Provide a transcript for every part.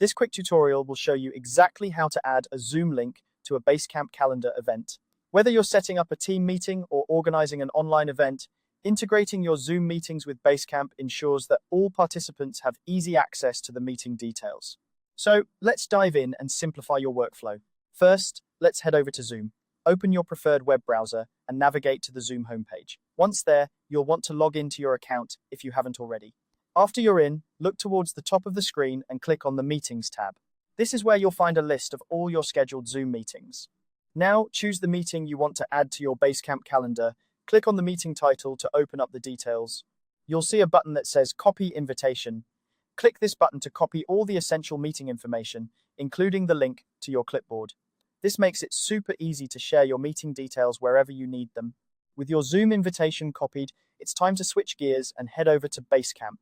This quick tutorial will show you exactly how to add a Zoom link to a Basecamp calendar event. Whether you're setting up a team meeting or organizing an online event, integrating your Zoom meetings with Basecamp ensures that all participants have easy access to the meeting details. So let's dive in and simplify your workflow. First, let's head over to Zoom. Open your preferred web browser and navigate to the Zoom homepage. Once there, you'll want to log into your account if you haven't already. After you're in, look towards the top of the screen and click on the Meetings tab. This is where you'll find a list of all your scheduled Zoom meetings. Now, choose the meeting you want to add to your Basecamp calendar. Click on the meeting title to open up the details. You'll see a button that says Copy Invitation. Click this button to copy all the essential meeting information, including the link to your clipboard. This makes it super easy to share your meeting details wherever you need them. With your Zoom invitation copied, it's time to switch gears and head over to Basecamp.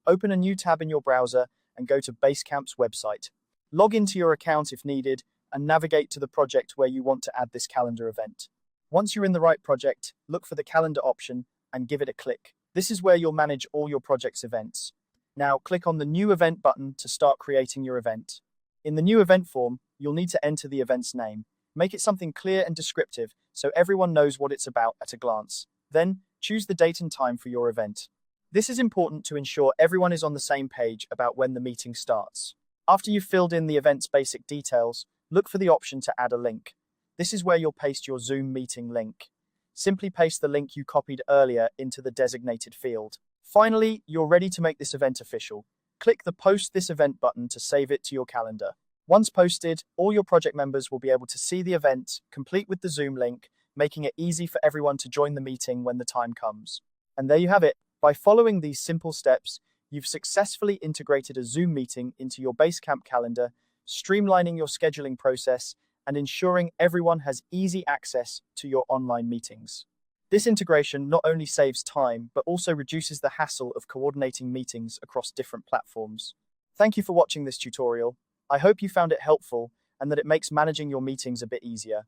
Open a new tab in your browser and go to Basecamp's website. Log into your account if needed and navigate to the project where you want to add this calendar event. Once you're in the right project, look for the calendar option and give it a click. This is where you'll manage all your project's events. Now click on the New Event button to start creating your event. In the new event form, you'll need to enter the event's name. Make it something clear and descriptive so everyone knows what it's about at a glance. Then, choose the date and time for your event. This is important to ensure everyone is on the same page about when the meeting starts. After you've filled in the event's basic details, look for the option to add a link. This is where you'll paste your Zoom meeting link. Simply paste the link you copied earlier into the designated field. Finally, you're ready to make this event official. Click the Post this event button to save it to your calendar. Once posted, all your project members will be able to see the event, complete with the Zoom link, making it easy for everyone to join the meeting when the time comes. And there you have it. By following these simple steps, you've successfully integrated a Zoom meeting into your Basecamp calendar, streamlining your scheduling process and ensuring everyone has easy access to your online meetings. This integration not only saves time, but also reduces the hassle of coordinating meetings across different platforms. Thank you for watching this tutorial. I hope you found it helpful and that it makes managing your meetings a bit easier.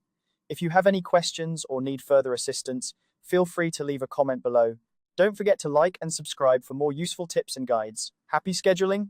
If you have any questions or need further assistance, feel free to leave a comment below. Don't forget to like and subscribe for more useful tips and guides. Happy scheduling!